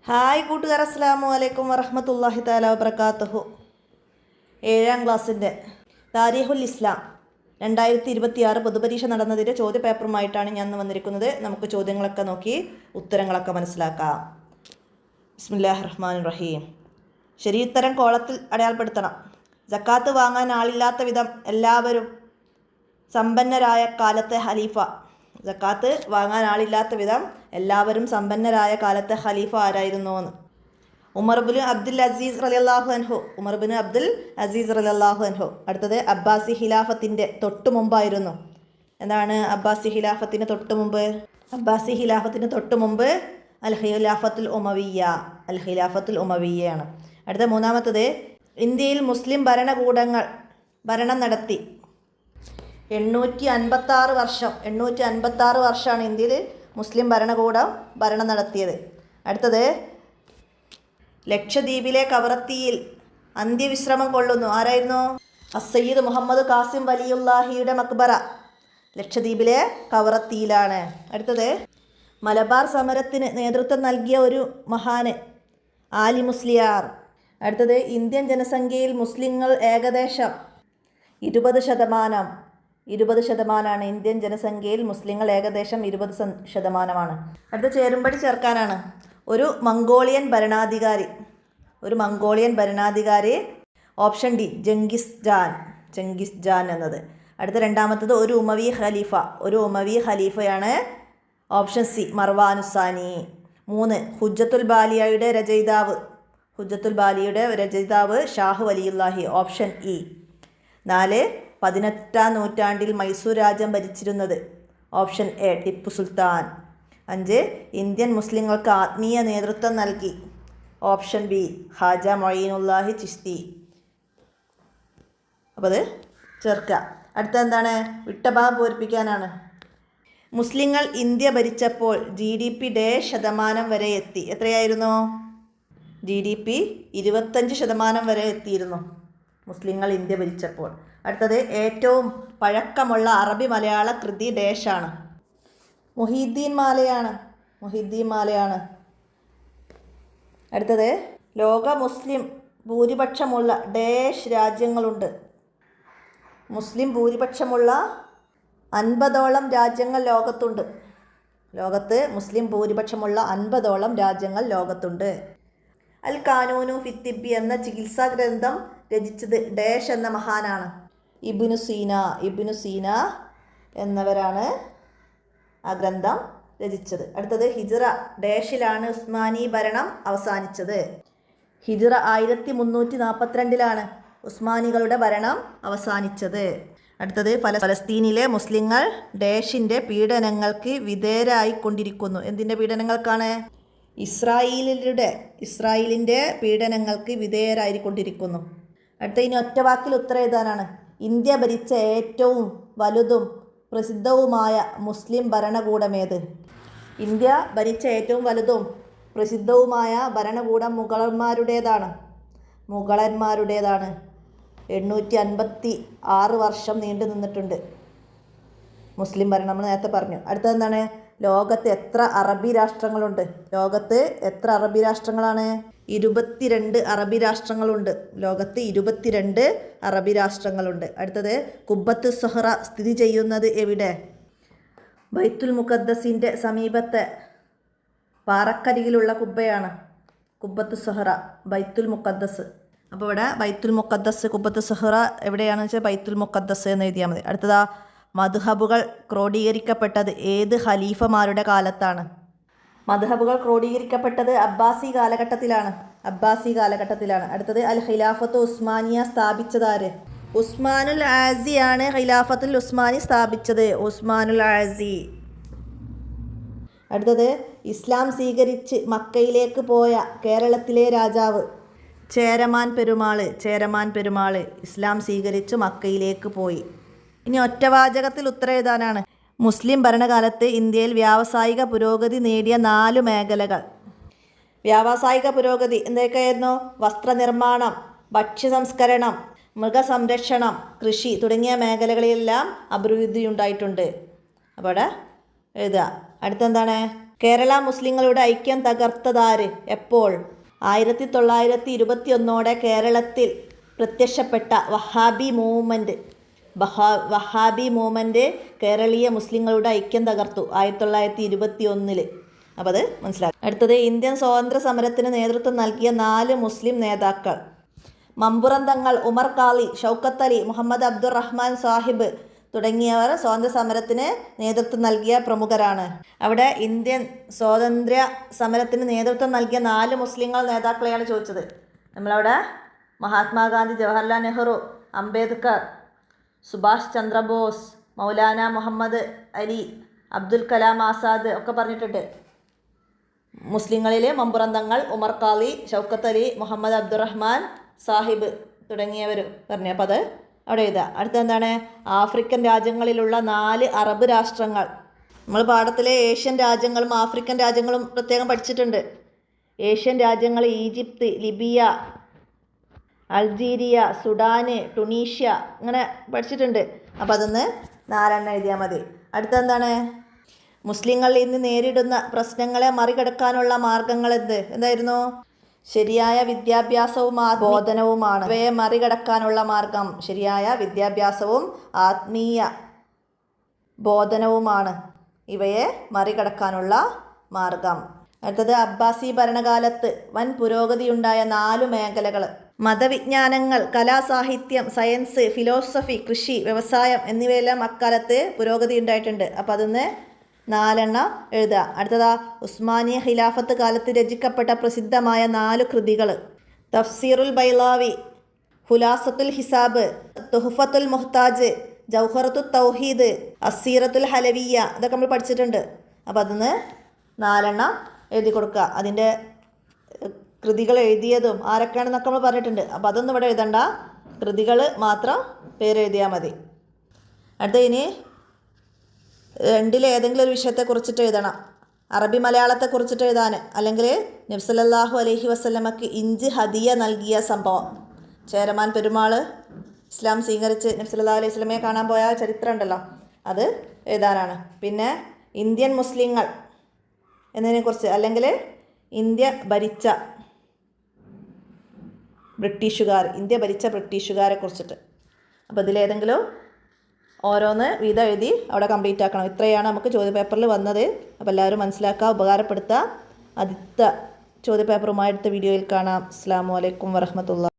Hi കൂട്ടുകാർ, അസ്സലാമു അലൈക്കും വറഹ്മത്തുള്ളാഹി തആല വബറകാതുഹു. 7ാം ക്ലാസ്സിൻ്റെ താരീഖുൽ ഇസ്ലാം 2026 പൊതുപരീക്ഷ നടന്നതിൻ്റെ ചോദ്യപേപ്പറുമായിട്ടാണ് ഞാൻ ഇന്ന് വന്നിരിക്കുന്നത്. നമുക്ക് ചോദ്യങ്ങളൊക്കെ നോക്കി ഉത്തരങ്ങളൊക്കെ മനസ്സിലാക്കാം. ബിസ്മില്ലാഹിർ റഹ്മാനിർ റഹീം. ശരിയുത്തരം കോളത്തിൽ അടയാളപ്പെടുത്തണം. സക്കാത്ത് വാങ്ങാൻ ആളില്ലാത്ത വിധം എല്ലാവരും സമ്പന്നരായ കാലത്തെ ഖലീഫ. സക്കാത്ത് വാങ്ങാൻ ആളില്ലാത്ത വിധം എല്ലാവരും സമ്പന്നരായ കാലത്തെ ഖലീഫ ആരായിരുന്നു എന്ന്. ഉമർ ഇബ്നു അബ്ദുൽ അസീസ് റളിയല്ലാഹു അൻഹു. ഉമർ ഇബ്നു അബ്ദുൽ അസീസ് റളിയല്ലാഹു അൻഹു. അടുത്തത് അബ്ബാസി ഖിലാഫത്തിൻ്റെ തൊട്ട് മുമ്പായിരുന്നു. എന്താണ് അബ്ബാസി ഖിലാഫത്തിന് തൊട്ട് മുമ്പ്? അബ്ബാസി ഖിലാഫത്തിന് തൊട്ട് മുമ്പ് അൽ ഖിലാഫത്തുൽ ഉമവിയ്യ. അൽ ഖിലാഫത്തുൽ ഉമവിയ്യയാണ്. അടുത്ത മൂന്നാമത്തത് ഇന്ത്യയിൽ മുസ്ലിം ഭരണകൂടങ്ങൾ ഭരണം നടത്തി. 856 വർഷം. 856 വർഷമാണ് ഇന്ത്യയിൽ മുസ്ലിം ഭരണകൂടം ഭരണം നടത്തിയത്. അടുത്തത് ലക്ഷദ്വീപിലെ കവറത്തിയിൽ അന്ത്യവിശ്രമം കൊള്ളുന്നു. ആരായിരുന്നു? അസയ്യിദ് മുഹമ്മദ് കാസിം വലിയുല്ലാഹിയുടെ മക്ബറ ലക്ഷദ്വീപിലെ കവറത്തിയിലാണ്. അടുത്തത് മലബാർ സമരത്തിന് നേതൃത്വം നൽകിയ ഒരു മഹാന് ആലി മുസ്ലിയാർ. അടുത്തത് ഇന്ത്യൻ ജനസംഖ്യയിൽ മുസ്ലിങ്ങൾ ഏകദേശം 20%. 20%. ഇന്ത്യൻ ജനസംഖ്യയിൽ മുസ്ലിങ്ങൾ ഏകദേശം 20%. അടുത്ത ചേരുംപടി ചേർക്കാനാണ്. ഒരു മംഗോളിയൻ ഭരണാധികാരി. ഓപ്ഷൻ ഡി ജംഗിസ് ജാൻ എന്നത്. അടുത്ത രണ്ടാമത്തത് ഒരു ഉമവി ഖലീഫയാണ്. Option C മർവാനുസാനി. 3 ഹുജ്ജത്തുൽ ബാലിയുടെ രചയിതാവ് ഷാഹ് വലിയുല്ലാഹി. Option E. 4 18ാം നൂറ്റാണ്ടിൽ മൈസൂർ രാജ്യം ഭരിച്ചിരുന്നത്. Option A Tipu Sultan. 5 Indian മുസ്ലിങ്ങൾക്ക് ആത്മീയ നേതൃത്വം നൽകി. ഓപ്ഷൻ ബി ഖാജ മൊയ്നുല്ലാഹി ചിശ്തി. അപ്പോൾ അത് ചേർക്കുക. അടുത്ത എന്താണ്? വിട്ടഭാഗം പൂരിപ്പിക്കാനാണ്. മുസ്ലിങ്ങൾ ഇന്ത്യ ഭരിച്ചപ്പോൾ GDP % വരെ എത്തി. എത്രയായിരുന്നു? GDP 25% വരെ എത്തിയിരുന്നു മുസ്ലിങ്ങൾ ഇന്ത്യ ഭരിച്ചപ്പോൾ. അടുത്തത് ഏറ്റവും പഴക്കമുള്ള അറബി മലയാള കൃതി ഡേഷാണ്. മുഹീദ്ദീൻ മാലയാണ്. അടുത്തത് ലോക മുസ്ലിം ഭൂരിപക്ഷമുള്ള ഡേഷ് രാജ്യങ്ങളുണ്ട്. മുസ്ലിം ഭൂരിപക്ഷമുള്ള 50ഓളം രാജ്യങ്ങൾ ലോകത്തുണ്ട്. ലോകത്ത് മുസ്ലിം ഭൂരിപക്ഷമുള്ള 50ഓളം രാജ്യങ്ങൾ ലോകത്തുണ്ട്. അൽ കാനൂനു ഫിത്തിബി എന്ന ചികിത്സാ ഗ്രന്ഥം രചിച്ചത് ഡേഷ് എന്ന മഹാനാണ്. ഇബ്നു സീന എന്നവരാണ് ആ ഗ്രന്ഥം രചിച്ചത്. അടുത്തത് ഹിജ്റ ഡേഷിലാണ് ഉസ്മാനി ഭരണം അവസാനിച്ചത്. ഹിജ്റ 1342 ഉസ്മാനികളുടെ ഭരണം അവസാനിച്ചത്. അടുത്തത് ഫലസ്തീനിലെ മുസ്ലിങ്ങൾ ഡേഷിൻ്റെ പീഡനങ്ങൾക്ക് വിധേയരായിക്കൊണ്ടിരിക്കുന്നു. എന്തിൻ്റെ പീഡനങ്ങൾക്കാണ്? ഇസ്രായേലിൻ്റെ പീഡനങ്ങൾക്ക് വിധേയരായിക്കൊണ്ടിരിക്കുന്നു. അടുത്ത ഇനി ഒറ്റ വാക്കിൽ ഉത്തരം എഴുതാനാണ്. ഇന്ത്യ ഭരിച്ച ഏറ്റവും വലുതും പ്രസിദ്ധവുമായ മുസ്ലിം ഭരണകൂടമേത്? ഇന്ത്യ ഭരിച്ച ഏറ്റവും വലുതും പ്രസിദ്ധവുമായ ഭരണകൂടം മുഗളന്മാരുടേതാണ്. 856 വർഷം നീണ്ടു നിന്നിട്ടുണ്ട് മുസ്ലിം ഭരണം. നമ്മൾ നേരത്തെ പറഞ്ഞു. അടുത്തതെന്താണ്? ലോകത്ത് എത്ര അറബി രാഷ്ട്രങ്ങളുണ്ട്? ലോകത്ത് എത്ര അറബി രാഷ്ട്രങ്ങളാണ്? 22 അറബി രാഷ്ട്രങ്ങളുണ്ട്. ലോകത്ത് 22 അറബി രാഷ്ട്രങ്ങളുണ്ട്. അടുത്തത് കുബ്ബത്ത് സുഹ്റ സ്ഥിതി ചെയ്യുന്നത് എവിടെ? ബൈത്തുൽ മുഖദ്ദസിൻ്റെ സമീപത്തെ പാറക്കരികിലുള്ള കുബ്ബയാണ് കുബ്ബത്ത് സുഹ്റ, ബൈത്തുൽ മുഖദ്ദസ്. അപ്പോൾ ഇവിടെ ബൈത്തുൽ മുഖദ്ദസ് കുബ്ബത്ത് സുഹ്റ എവിടെയാണെന്ന് വെച്ചാൽ ബൈത്തുൽ മുഖദ്ദസ് എന്ന് എഴുതിയാൽ മതി. അടുത്തതാ മദ്ഹബുകൾ ക്രോഡീകരിക്കപ്പെട്ടത് ഏത് ഖലീഫമാരുടെ കാലത്താണ്? മദ്ഹബുകൾ ക്രോഡീകരിക്കപ്പെട്ടത് അബ്ബാസി കാലഘട്ടത്തിലാണ്. അടുത്തത് അൽ ഖിലാഫത്ത് ഉസ്മാനിയ സ്ഥാപിച്ചതാര്? ഉസ്മാനുൽ ആസിയാണ് ഖിലാഫത്തുൽ ഉസ്മാനി സ്ഥാപിച്ചത്. ഉസ്മാനുൽ ആസി. അടുത്തത് ഇസ്ലാം സ്വീകരിച്ച് മക്കയിലേക്ക് പോയ കേരളത്തിലെ രാജാവ്? ചേരമാൻ പെരുമാൾ ഇസ്ലാം സ്വീകരിച്ച് മക്കയിലേക്ക് പോയി. ഇനി ഒറ്റവാചകത്തിൽ ഉത്തരം എഴുതാനാണ്. മുസ്ലിം ഭരണകാലത്ത് ഇന്ത്യയിൽ വ്യാവസായിക പുരോഗതി നേടിയ 4 മേഖലകൾ. വ്യാവസായിക പുരോഗതി എന്തൊക്കെയായിരുന്നു? വസ്ത്രനിർമ്മാണം, ഭക്ഷ്യസംസ്കരണം, മൃഗസംരക്ഷണം, കൃഷി തുടങ്ങിയ മേഖലകളിലെല്ലാം അഭിവൃദ്ധി ഉണ്ടായിട്ടുണ്ട്. അപ്പോൾ അവിടെ എഴുതുക. അടുത്തെന്താണ്? കേരള മുസ്ലിങ്ങളുടെ ഐക്യം തകർത്തതാര്? എപ്പോൾ? 1921 കേരളത്തിൽ പ്രത്യക്ഷപ്പെട്ട വഹാബി മൂവ്മെൻറ്റ് കേരളീയ മുസ്ലിങ്ങളുടെ ഐക്യം തകർത്തു 1921. അപ്പോൾ അത് മനസ്സിലാക്കി. അടുത്തത് ഇന്ത്യൻ സ്വാതന്ത്ര്യ സമരത്തിന് നേതൃത്വം നൽകിയ 4 മുസ്ലിം നേതാക്കൾ. മമ്പുറം തങ്ങൾ, ഉമർ ഖാളി, ഷൗക്കത്ത് അലി, മുഹമ്മദ് അബ്ദുറഹ്മാൻ സാഹിബ് തുടങ്ങിയവർ സ്വാതന്ത്ര്യ സമരത്തിന് നേതൃത്വം നൽകിയ പ്രമുഖരാണ്. അവിടെ ഇന്ത്യൻ സ്വാതന്ത്ര്യ സമരത്തിന് നേതൃത്വം നൽകിയ 4 മുസ്ലിങ്ങൾ നേതാക്കളെയാണ് ചോദിച്ചത്. നമ്മളവിടെ മഹാത്മാഗാന്ധി, ജവഹർലാൽ നെഹ്റു, അംബേദ്കർ, സുഭാഷ് ചന്ദ്രബോസ്, മൗലാന മുഹമ്മദ് അലി, അബ്ദുൽ കലാം ആസാദ് ഒക്കെ പറഞ്ഞിട്ടുണ്ട്. മുസ്ലിങ്ങളിൽ മമ്പുറം തങ്ങൾ, ഉമർ ഖാളി, ഷൗക്കത്ത് അലി, മുഹമ്മദ് അബ്ദുറഹ്മാൻ സാഹിബ് തുടങ്ങിയവർ പറഞ്ഞു. അപ്പോൾ അത് അവിടെ എഴുതുക. അടുത്തെന്താണ്? ആഫ്രിക്കൻ രാജ്യങ്ങളിലുള്ള 4 അറബ് രാഷ്ട്രങ്ങൾ. നമ്മൾ പാഠത്തിലെ ഏഷ്യൻ രാജ്യങ്ങളും ആഫ്രിക്കൻ രാജ്യങ്ങളും പ്രത്യേകം പഠിച്ചിട്ടുണ്ട്. ഏഷ്യൻ രാജ്യങ്ങൾ Egypt, Libya, Algeria, Sudan, Tunisia അങ്ങനെ പഠിച്ചിട്ടുണ്ട്. അപ്പോൾ അതൊന്ന് 4 എഴുതിയാൽ മതി. അടുത്തെന്താണ്? മുസ്ലിങ്ങൾ ഇന്ന് നേരിടുന്ന പ്രശ്നങ്ങളെ മറികടക്കാനുള്ള മാർഗങ്ങൾ എന്തായിരുന്നു? ശരിയായ വിദ്യാഭ്യാസവും ബോധനവുമാണ്. ഇവയെ മറികടക്കാനുള്ള മാർഗം ശരിയായ വിദ്യാഭ്യാസവും ആത്മീയ ബോധനവുമാണ് ഇവയെ മറികടക്കാനുള്ള മാർഗം. അടുത്തത് അബ്ബാസി ഭരണകാലത്ത് വൻ പുരോഗതിയുണ്ടായ 4 മേഖലകൾ. മതവിജ്ഞാനങ്ങൾ, കലാസാഹിത്യം, സയൻസ്, ഫിലോസഫി, കൃഷി, വ്യവസായം എന്നിവയെല്ലാം അക്കാലത്ത് പുരോഗതി ഉണ്ടായിട്ടുണ്ട്. അപ്പോൾ അതൊന്ന് 4 എഴുതുക. അടുത്തതാ ഉസ്മാനിയ ഖിലാഫത്ത് കാലത്ത് രചിക്കപ്പെട്ട പ്രസിദ്ധമായ 4 കൃതികൾ. തഫ്സീറുൽ ബൈളാവി, ഖുലാസത്തുൽ ഹിസാബ്, തുഹ്ഫത്തുൽ മുഹ്താജ്, ജൗഹറത്തുൽ തൗഹീദ്, അസീറത്തുൽ ഹലവിയ്യ ഇതൊക്കെ നമ്മൾ പഠിച്ചിട്ടുണ്ട്. അപ്പോൾ അതൊന്ന് 4 എഴുതി കൊടുക്കുക. അതിൻ്റെ കൃതികൾ എഴുതിയതും ആരൊക്കെയാണെന്നൊക്കെ നമ്മൾ പറഞ്ഞിട്ടുണ്ട്. അപ്പോൾ അതൊന്നും ഇവിടെ എഴുതണ്ട, കൃതികൾ മാത്രം പേരെഴുതിയാൽ മതി. അടുത്ത ഇനി 2 ഏതെങ്കിലും ഒരു വിഷയത്തെക്കുറിച്ചിട്ട് എഴുതണം. അറബി മലയാളത്തെക്കുറിച്ചിട്ട് എഴുതാൻ, അല്ലെങ്കിൽ നബി സല്ലല്ലാഹു അലൈഹി വസല്ലമക്ക് ഇഞ്ച് ഹദിയ നൽകിയ സംഭവം. ചേരമാൻ പെരുമാൾ ഇസ്ലാം സ്വീകരിച്ച് നബി സല്ലല്ലാഹു അലൈഹി വസല്ലമയെ കാണാൻ പോയ ചരിത്രം ഉണ്ടല്ലോ, അത് എഴുതാനാണ്. പിന്നെ ഇന്ത്യൻ മുസ്ലിങ്ങൾ എന്നതിനെക്കുറിച്ച്, അല്ലെങ്കിൽ ഇന്ത്യ ഭരിച്ച ബ്രിട്ടീഷുകാരെ കുറിച്ചിട്ട്. അപ്പോൾ ഇതിലേതെങ്കിലും ഓരോന്ന് വീതം എഴുതി അവിടെ കംപ്ലീറ്റ് ആക്കണം. ഇത്രയാണ് നമുക്ക് ചോദ്യപേപ്പറിൽ വന്നത്. അപ്പോൾ എല്ലാവരും മനസ്സിലാക്കുക, ഉപകാരപ്പെടുത്തുക. അടുത്ത ചോദ്യപേപ്പറുമായി അടുത്ത വീഡിയോയിൽ കാണാം. അസ്സലാമു അലൈക്കും വറഹ്മത്തുള്ളാഹി.